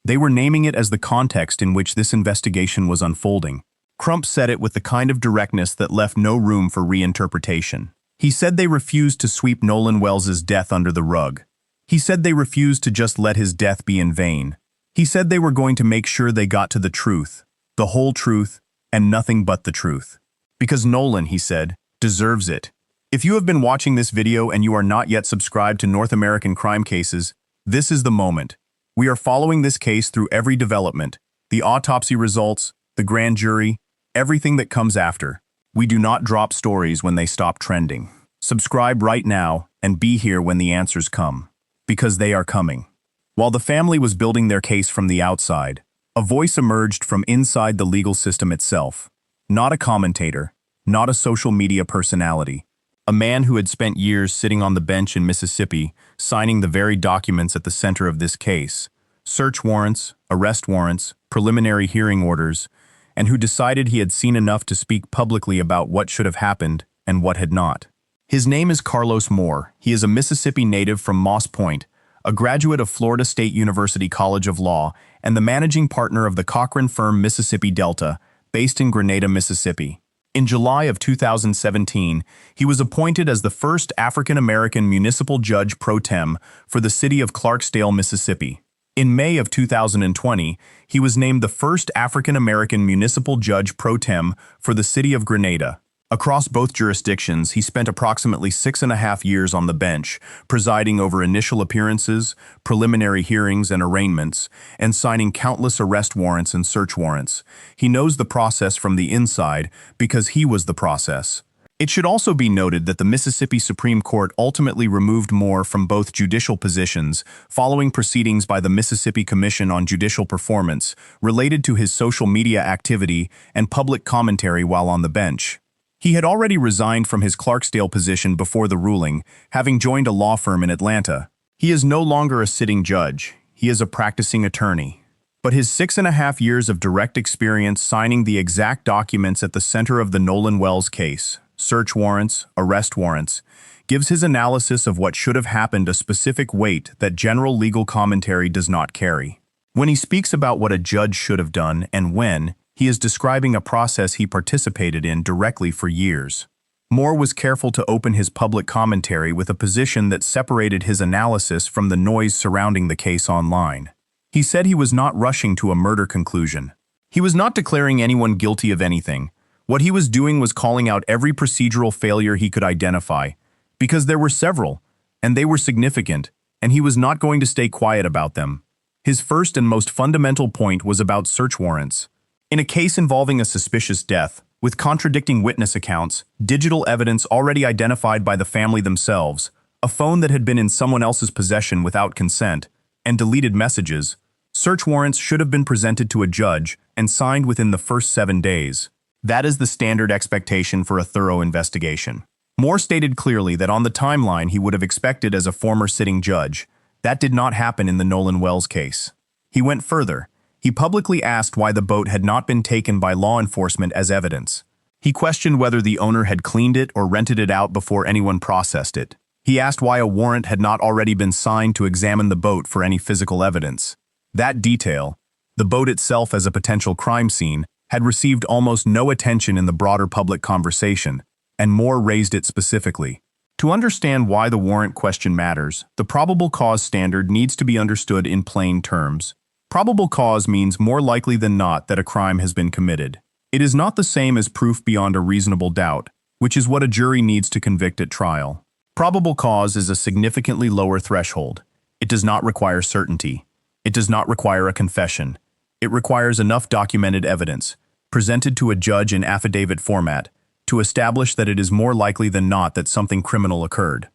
They were naming it as the context in which this investigation was unfolding. Crump said it with the kind of directness that left no room for reinterpretation. He said they refused to sweep Noland Wells's death under the rug. He said they refused to just let his death be in vain. He said they were going to make sure they got to the truth, the whole truth, and nothing but the truth. Because Noland, he said, deserves it. If you have been watching this video and you are not yet subscribed to North American Crime Cases, this is the moment. We are following this case through every development, the autopsy results, the grand jury, everything that comes after. We do not drop stories when they stop trending. Subscribe right now and be here when the answers come. Because they are coming. While the family was building their case from the outside, a voice emerged from inside the legal system itself. Not a commentator, not a social media personality. A man who had spent years sitting on the bench in Mississippi, signing the very documents at the center of this case. Search warrants, arrest warrants, preliminary hearing orders, and who decided he had seen enough to speak publicly about what should have happened and what had not. His name is Carlos Moore. He is a Mississippi native from Moss Point, a graduate of Florida State University College of Law, and the managing partner of the Cochran firm Mississippi Delta, based in Grenada, Mississippi. In July of 2017, he was appointed as the first African-American municipal judge pro tem for the city of Clarksdale, Mississippi. In May of 2020, he was named the first African-American municipal judge pro tem for the city of Grenada. Across both jurisdictions, he spent approximately 6.5 years on the bench, presiding over initial appearances, preliminary hearings and arraignments, and signing countless arrest warrants and search warrants. He knows the process from the inside because he was the process. It should also be noted that the Mississippi Supreme Court ultimately removed Moore from both judicial positions following proceedings by the Mississippi Commission on Judicial Performance related to his social media activity and public commentary while on the bench. He had already resigned from his Clarksdale position before the ruling, having joined a law firm in Atlanta. He is no longer a sitting judge. He is a practicing attorney. But his 6.5 years of direct experience signing the exact documents at the center of the Noland Wells case, search warrants, arrest warrants, gives his analysis of what should have happened a specific weight that general legal commentary does not carry. When he speaks about what a judge should have done and when, he is describing a process he participated in directly for years. Moore was careful to open his public commentary with a position that separated his analysis from the noise surrounding the case online. He said he was not rushing to a murder conclusion. He was not declaring anyone guilty of anything. What he was doing was calling out every procedural failure he could identify, because there were several, and they were significant, and he was not going to stay quiet about them. His first and most fundamental point was about search warrants. In a case involving a suspicious death, with contradicting witness accounts, digital evidence already identified by the family themselves, a phone that had been in someone else's possession without consent, and deleted messages, search warrants should have been presented to a judge and signed within the first 7 days. That is the standard expectation for a thorough investigation. Moore stated clearly that on the timeline he would have expected as a former sitting judge. That did not happen in the Noland Wells case. He went further. He publicly asked why the boat had not been taken by law enforcement as evidence. He questioned whether the owner had cleaned it or rented it out before anyone processed it. He asked why a warrant had not already been signed to examine the boat for any physical evidence. That detail, the boat itself as a potential crime scene, had received almost no attention in the broader public conversation, and Moore raised it specifically. To understand why the warrant question matters, the probable cause standard needs to be understood in plain terms. Probable cause means more likely than not that a crime has been committed. It is not the same as proof beyond a reasonable doubt, which is what a jury needs to convict at trial. Probable cause is a significantly lower threshold. It does not require certainty. It does not require a confession. It requires enough documented evidence, presented to a judge in affidavit format, to establish that it is more likely than not that something criminal occurred.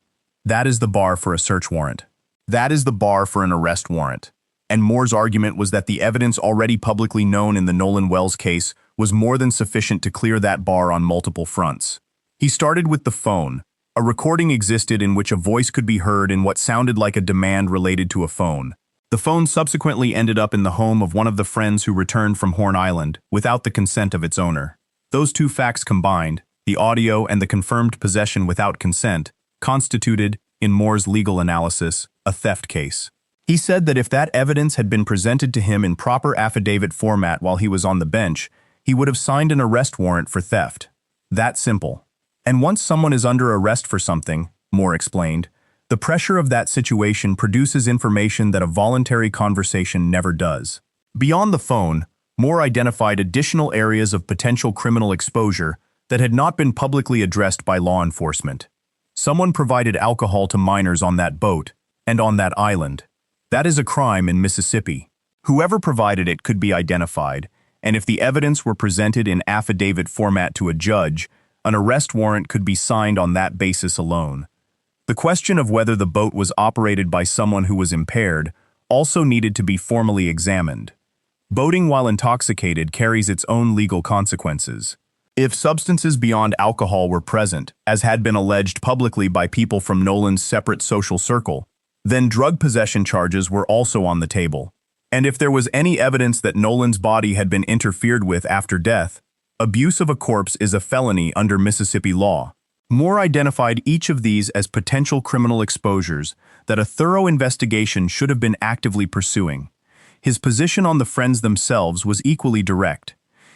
That is the bar for a search warrant. That is the bar for an arrest warrant. And Moore's argument was that the evidence already publicly known in the Noland Wells case was more than sufficient to clear that bar on multiple fronts. He started with the phone. A recording existed in which a voice could be heard in what sounded like a demand related to a phone. The phone subsequently ended up in the home of one of the friends who returned from Horn Island without the consent of its owner. Those two facts combined, the audio and the confirmed possession without consent, constituted, in Moore's legal analysis, a theft case. He said that if that evidence had been presented to him in proper affidavit format while he was on the bench, he would have signed an arrest warrant for theft. That simple. And once someone is under arrest for something, Moore explained, the pressure of that situation produces information that a voluntary conversation never does. Beyond the phone, Moore identified additional areas of potential criminal exposure that had not been publicly addressed by law enforcement. Someone provided alcohol to minors on that boat and on that island. That is a crime in Mississippi. Whoever provided it could be identified, and if the evidence were presented in affidavit format to a judge, an arrest warrant could be signed on that basis alone. The question of whether the boat was operated by someone who was impaired also needed to be formally examined. Boating while intoxicated carries its own legal consequences. If substances beyond alcohol were present, as had been alleged publicly by people from Noland's separate social circle, then drug possession charges were also on the table. And if there was any evidence that Noland's body had been interfered with after death, abuse of a corpse is a felony under Mississippi law. Moore identified each of these as potential criminal exposures that a thorough investigation should have been actively pursuing. His position on the friends themselves was equally direct.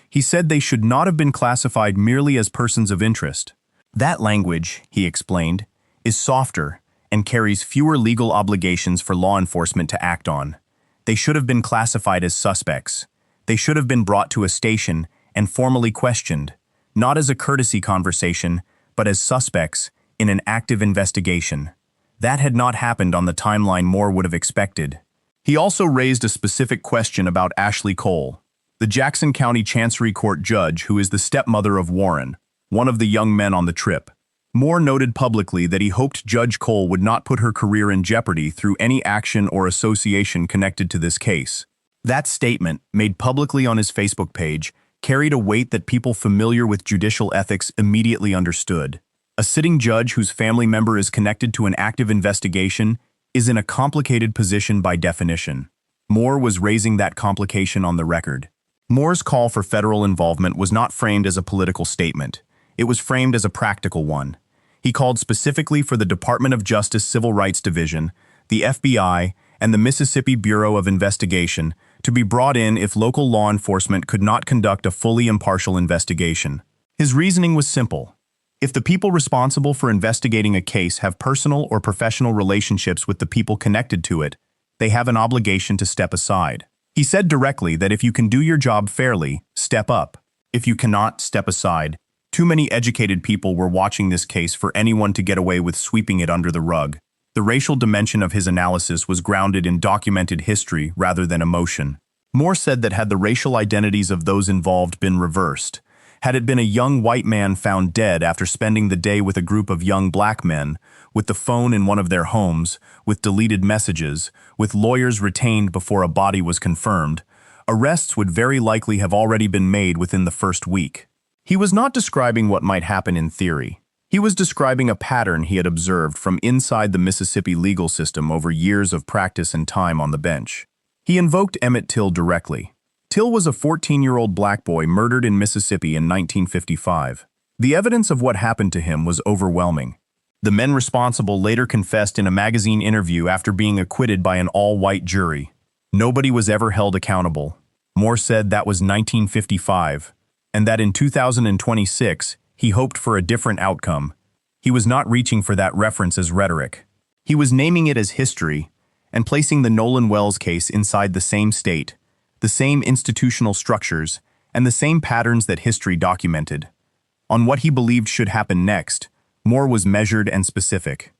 He said they should not have been classified merely as persons of interest. That language, he explained, is softer and carries fewer legal obligations for law enforcement to act on. They should have been classified as suspects. They should have been brought to a station and formally questioned, not as a courtesy conversation, but as suspects in an active investigation. That had not happened on the timeline Moore would have expected. He also raised a specific question about Ashley Cole, the Jackson County Chancery Court judge who is the stepmother of Warren. one of the young men on the trip. Moore noted publicly that he hoped Judge Cole would not put her career in jeopardy through any action or association connected to this case. That statement, made publicly on his Facebook page, carried a weight that people familiar with judicial ethics immediately understood. A sitting judge whose family member is connected to an active investigation is in a complicated position by definition. Moore was raising that complication on the record. Moore's call for federal involvement was not framed as a political statement. It was framed as a practical one. He called specifically for the Department of Justice Civil Rights Division, the FBI, and the Mississippi Bureau of Investigation to be brought in if local law enforcement could not conduct a fully impartial investigation. His reasoning was simple. If the people responsible for investigating a case have personal or professional relationships with the people connected to it, they have an obligation to step aside. He said directly that if you can do your job fairly, step up. If you cannot, step aside. Too many educated people were watching this case for anyone to get away with sweeping it under the rug. The racial dimension of his analysis was grounded in documented history rather than emotion. Moore said that had the racial identities of those involved been reversed, had it been a young white man found dead after spending the day with a group of young black men, with the phone in one of their homes, with deleted messages, with lawyers retained before a body was confirmed, arrests would very likely have already been made within the first week. He was not describing what might happen in theory. He was describing a pattern he had observed from inside the Mississippi legal system over years of practice and time on the bench. He invoked Emmett Till directly. Till was a 14-year-old black boy murdered in Mississippi in 1955. The evidence of what happened to him was overwhelming. The men responsible later confessed in a magazine interview after being acquitted by an all-white jury. Nobody was ever held accountable. Moore said that was 1955, and that in 2026, he hoped for a different outcome. He was not reaching for that reference as rhetoric. He was naming it as history and placing the Noland Wells case inside the same state, the same institutional structures, and the same patterns that history documented. On what he believed should happen next, Moore was measured and specific.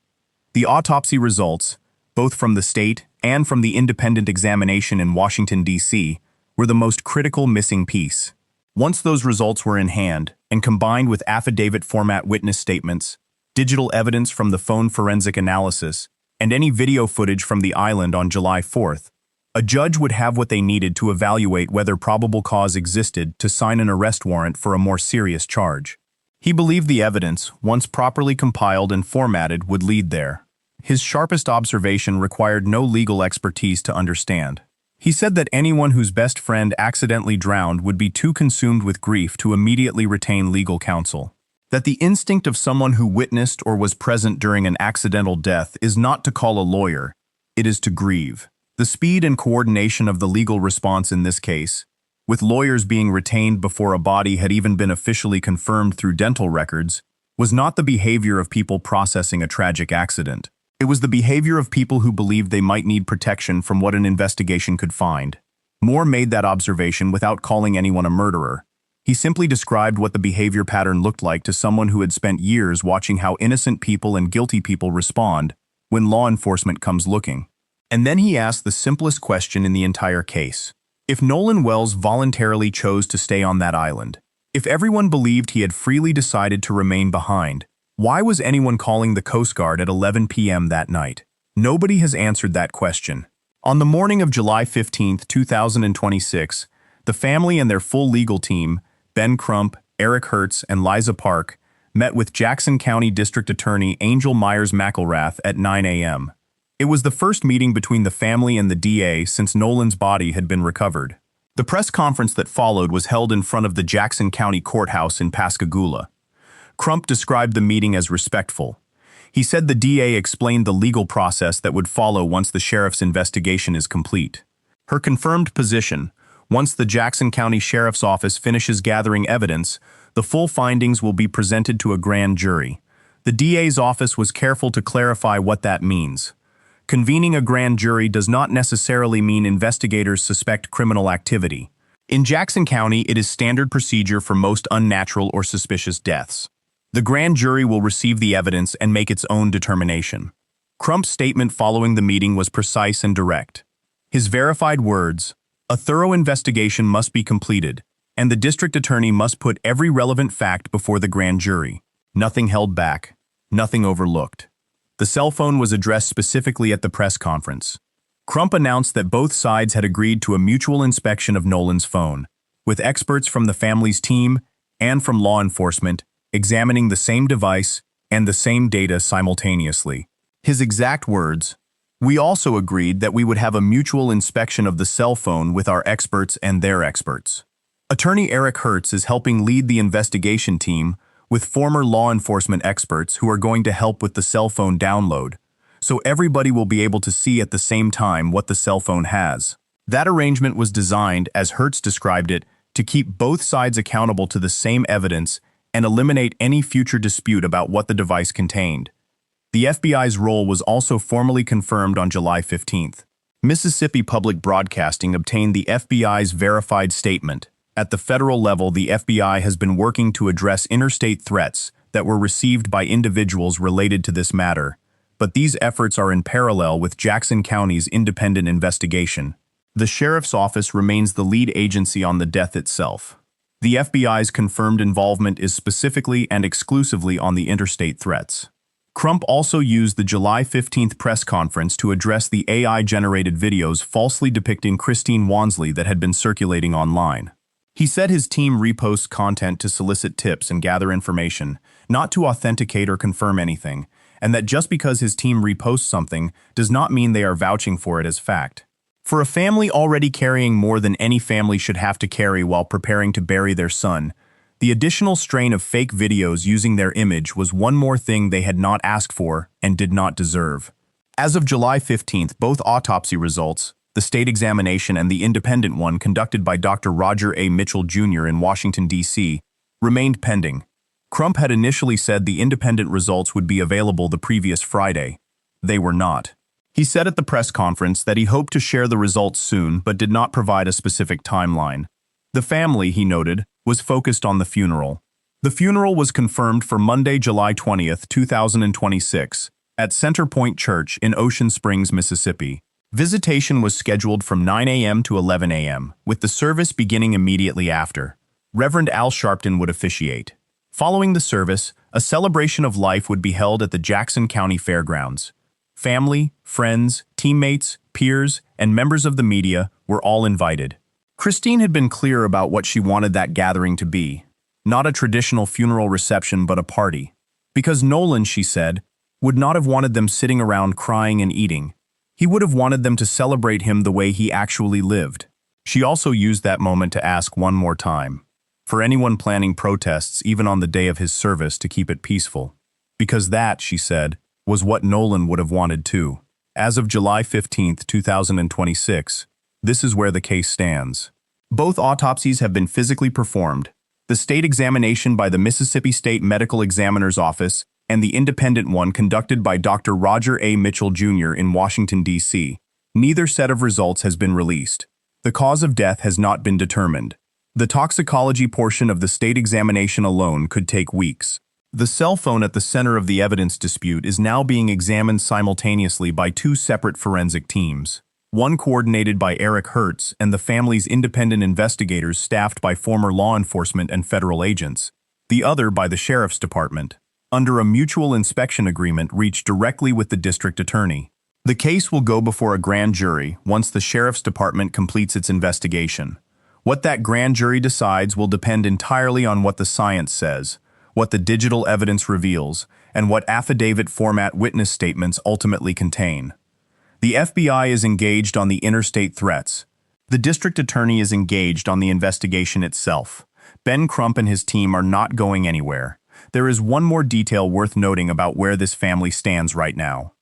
The autopsy results, both from the state and from the independent examination in Washington, D.C., were the most critical missing piece. Once those results were in hand, and combined with affidavit format witness statements, digital evidence from the phone forensic analysis, and any video footage from the island on July 4th, a judge would have what they needed to evaluate whether probable cause existed to sign an arrest warrant for a more serious charge. He believed the evidence, once properly compiled and formatted, would lead there. His sharpest observation required no legal expertise to understand. He said that anyone whose best friend accidentally drowned would be too consumed with grief to immediately retain legal counsel. That the instinct of someone who witnessed or was present during an accidental death is not to call a lawyer, it is to grieve. The speed and coordination of the legal response in this case, with lawyers being retained before a body had even been officially confirmed through dental records, was not the behavior of people processing a tragic accident. It was the behavior of people who believed they might need protection from what an investigation could find. Moore made that observation without calling anyone a murderer. He simply described what the behavior pattern looked like to someone who had spent years watching how innocent people and guilty people respond when law enforcement comes looking. And then he asked the simplest question in the entire case. If Noland Wells voluntarily chose to stay on that island, if everyone believed he had freely decided to remain behind, why was anyone calling the Coast Guard at 11 p.m. that night? Nobody has answered that question. On the morning of July 15, 2026, the family and their full legal team, Ben Crump, Eric Hertz, and Liza Park, met with Jackson County District Attorney Angel Myers McElrath at 9 a.m. It was the first meeting between the family and the DA since Noland's body had been recovered. The press conference that followed was held in front of the Jackson County Courthouse in Pascagoula. Crump described the meeting as respectful. He said the DA explained the legal process that would follow once the sheriff's investigation is complete. Her confirmed position, once the Jackson County Sheriff's Office finishes gathering evidence, the full findings will be presented to a grand jury. The DA's office was careful to clarify what that means. Convening a grand jury does not necessarily mean investigators suspect criminal activity. In Jackson County, it is standard procedure for most unnatural or suspicious deaths. The grand jury will receive the evidence and make its own determination. Crump's statement following the meeting was precise and direct. His verified words, "A thorough investigation must be completed. and the district attorney must put every relevant fact before the grand jury. Nothing held back, nothing overlooked. The cell phone was addressed specifically at the press conference. Crump announced that both sides had agreed to a mutual inspection of Noland's phone, with experts from the family's team and from law enforcement examining the same device and the same data simultaneously. His exact words, "We also agreed that we would have a mutual inspection of the cell phone with our experts and their experts." Attorney Eric Hertz is helping lead the investigation team with former law enforcement experts who are going to help with the cell phone download, so everybody will be able to see at the same time what the cell phone has. That arrangement was designed, as Hertz described it, to keep both sides accountable to the same evidence and eliminate any future dispute about what the device contained. The FBI's role was also formally confirmed on July 15th. Mississippi Public Broadcasting obtained the FBI's verified statement. At the federal level, the FBI has been working to address interstate threats that were received by individuals related to this matter, but these efforts are in parallel with Jackson County's independent investigation. The sheriff's office remains the lead agency on the death itself. The FBI's confirmed involvement is specifically and exclusively on the interstate threats. Crump also used the July 15th press conference to address the AI-generated videos falsely depicting Christine Wansley that had been circulating online. He said his team reposts content to solicit tips and gather information, not to authenticate or confirm anything, and that just because his team reposts something does not mean they are vouching for it as fact. For a family already carrying more than any family should have to carry while preparing to bury their son, the additional strain of fake videos using their image was one more thing they had not asked for and did not deserve. As of July 15th, both autopsy results, the state examination and the independent one conducted by Dr. Roger A. Mitchell Jr. in Washington, D.C., remained pending. Crump had initially said the independent results would be available the previous Friday. They were not. He said at the press conference that he hoped to share the results soon but did not provide a specific timeline. The family, he noted, was focused on the funeral. The funeral was confirmed for Monday, July 20th, 2026, at Center Point Church in Ocean Springs, Mississippi. Visitation was scheduled from 9 a.m. to 11 a.m., with the service beginning immediately after. Reverend Al Sharpton would officiate. Following the service, a celebration of life would be held at the Jackson County Fairgrounds. Family, friends, teammates, peers, and members of the media were all invited. Christine had been clear about what she wanted that gathering to be. Not a traditional funeral reception, but a party. Because Noland, she said, would not have wanted them sitting around crying and eating. He would have wanted them to celebrate him the way he actually lived. She also used that moment to ask one more time, for anyone planning protests even on the day of his service, to keep it peaceful. Because that, she said, was what Noland would have wanted too. As of July 15th, 2026, this is where the case stands. Both autopsies have been physically performed. The state examination by the Mississippi State Medical Examiner's Office and the independent one conducted by Dr. Roger A. Mitchell Jr. in Washington, D.C. Neither set of results has been released. The cause of death has not been determined. The toxicology portion of the state examination alone could take weeks. The cell phone at the center of the evidence dispute is now being examined simultaneously by two separate forensic teams. One coordinated by Eric Hertz and the family's independent investigators staffed by former law enforcement and federal agents. The other by the sheriff's department, under a mutual inspection agreement reached directly with the district attorney. The case will go before a grand jury once the sheriff's department completes its investigation. What that grand jury decides will depend entirely on what the science says, what the digital evidence reveals, and what affidavit format witness statements ultimately contain. The FBI is engaged on the interstate threats. The district attorney is engaged on the investigation itself. Ben Crump and his team are not going anywhere. There is one more detail worth noting about where this family stands right now.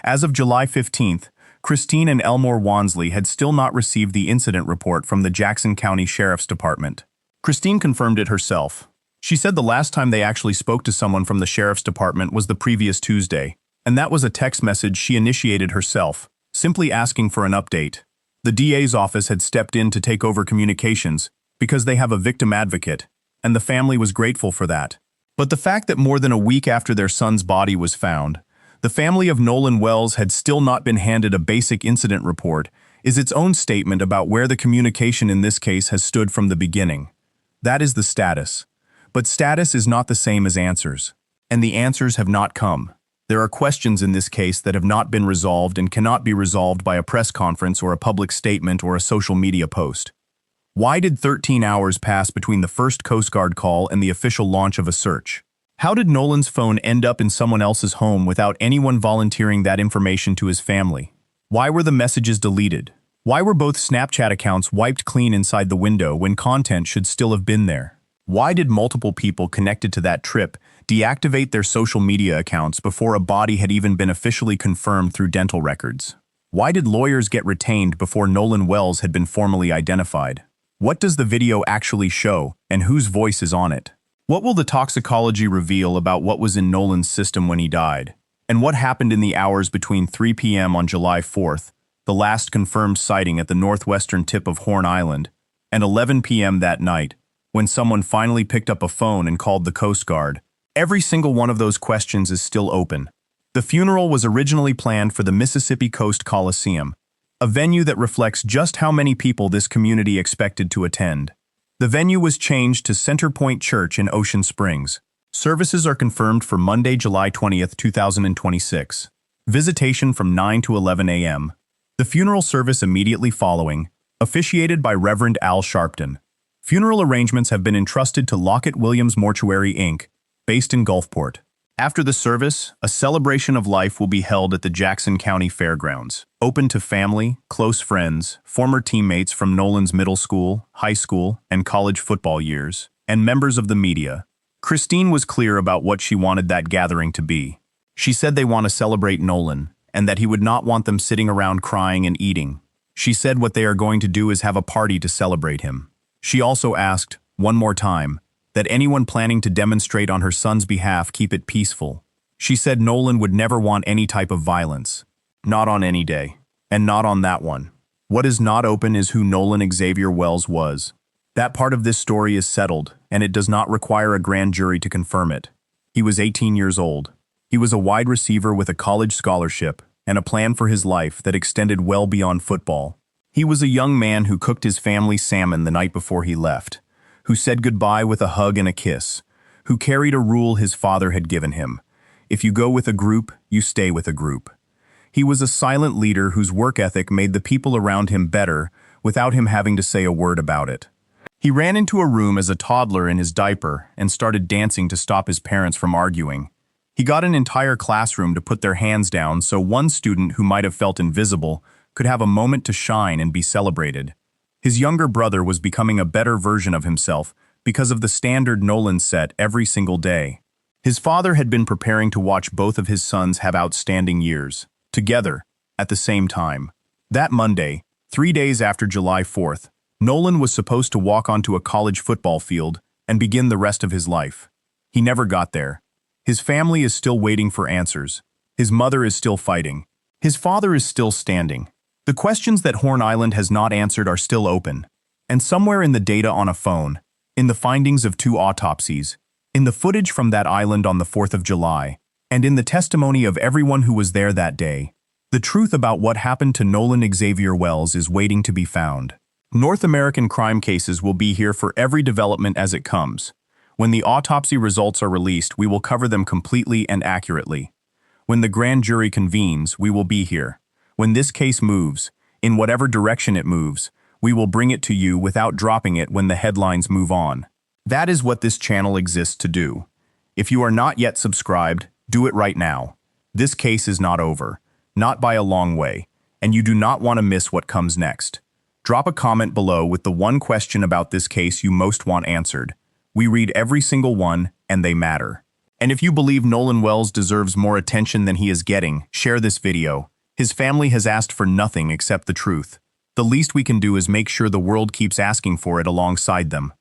As of July 15th, Christine and Elmore Wansley had still not received the incident report from the Jackson County Sheriff's Department. Christine confirmed it herself. She said the last time they actually spoke to someone from the Sheriff's Department was the previous Tuesday, and that was a text message she initiated herself, simply asking for an update. The DA's office had stepped in to take over communications because they have a victim advocate, and the family was grateful for that. But the fact that more than a week after their son's body was found, the family of Noland Wells had still not been handed a basic incident report is its own statement about where the communication in this case has stood from the beginning. That is the status. But status is not the same as answers. And the answers have not come. There are questions in this case that have not been resolved and cannot be resolved by a press conference or a public statement or a social media post. Why did 13 hours pass between the first Coast Guard call and the official launch of a search? How did Noland's phone end up in someone else's home without anyone volunteering that information to his family? Why were the messages deleted? Why were both Snapchat accounts wiped clean inside the window when content should still have been there? Why did multiple people connected to that trip deactivate their social media accounts before a body had even been officially confirmed through dental records? Why did lawyers get retained before Noland Wells had been formally identified? What does the video actually show, and whose voice is on it? What will the toxicology reveal about what was in Noland's system when he died? And what happened in the hours between 3 p.m. on July 4th, the last confirmed sighting at the northwestern tip of Horn Island, and 11 p.m. that night, when someone finally picked up a phone and called the Coast Guard? Every single one of those questions is still open. The funeral was originally planned for the Mississippi Coast Coliseum, a venue that reflects just how many people this community expected to attend. The venue was changed to Center Point Church in Ocean Springs. Services are confirmed for Monday, July 20th, 2026. Visitation from 9 to 11 a.m. The funeral service immediately following, officiated by Reverend Al Sharpton. Funeral arrangements have been entrusted to Lockett Williams Mortuary, Inc., based in Gulfport. After the service, a celebration of life will be held at the Jackson County Fairgrounds, open to family, close friends, former teammates from Noland's middle school, high school, and college football years, and members of the media. Christine was clear about what she wanted that gathering to be. She said they want to celebrate Noland, and that he would not want them sitting around crying and eating. She said what they are going to do is have a party to celebrate him. She also asked, one more time, that anyone planning to demonstrate on her son's behalf keep it peaceful. She said Noland would never want any type of violence. Not on any day. And not on that one. What is not open is who Noland Xavier Wells was. That part of this story is settled, and it does not require a grand jury to confirm it. He was 18 years old. He was a wide receiver with a college scholarship and a plan for his life that extended well beyond football. He was a young man who cooked his family salmon the night before he left, who said goodbye with a hug and a kiss, who carried a rule his father had given him. If you go with a group, you stay with a group. He was a silent leader whose work ethic made the people around him better without him having to say a word about it. He ran into a room as a toddler in his diaper and started dancing to stop his parents from arguing. He got an entire classroom to put their hands down so one student who might have felt invisible could have a moment to shine and be celebrated. His younger brother was becoming a better version of himself because of the standard Noland set every single day. His father had been preparing to watch both of his sons have outstanding years, together, at the same time. That Monday, 3 days after July 4th, Noland was supposed to walk onto a college football field and begin the rest of his life. He never got there. His family is still waiting for answers. His mother is still fighting. His father is still standing. The questions that Horn Island has not answered are still open. And somewhere in the data on a phone, in the findings of 2 autopsies, in the footage from that island on the 4th of July, and in the testimony of everyone who was there that day, the truth about what happened to Noland Xavier Wells is waiting to be found. North American crime cases will be here for every development as it comes. When the autopsy results are released, we will cover them completely and accurately. When the grand jury convenes, we will be here. When this case moves, in whatever direction it moves, we will bring it to you without dropping it when the headlines move on. That is what this channel exists to do. If you are not yet subscribed, do it right now. This case is not over, not by a long way, and you do not want to miss what comes next. Drop a comment below with the one question about this case you most want answered. We read every single one, and they matter. And if you believe Noland Wells deserves more attention than he is getting, share this video. His family has asked for nothing except the truth. The least we can do is make sure the world keeps asking for it alongside them.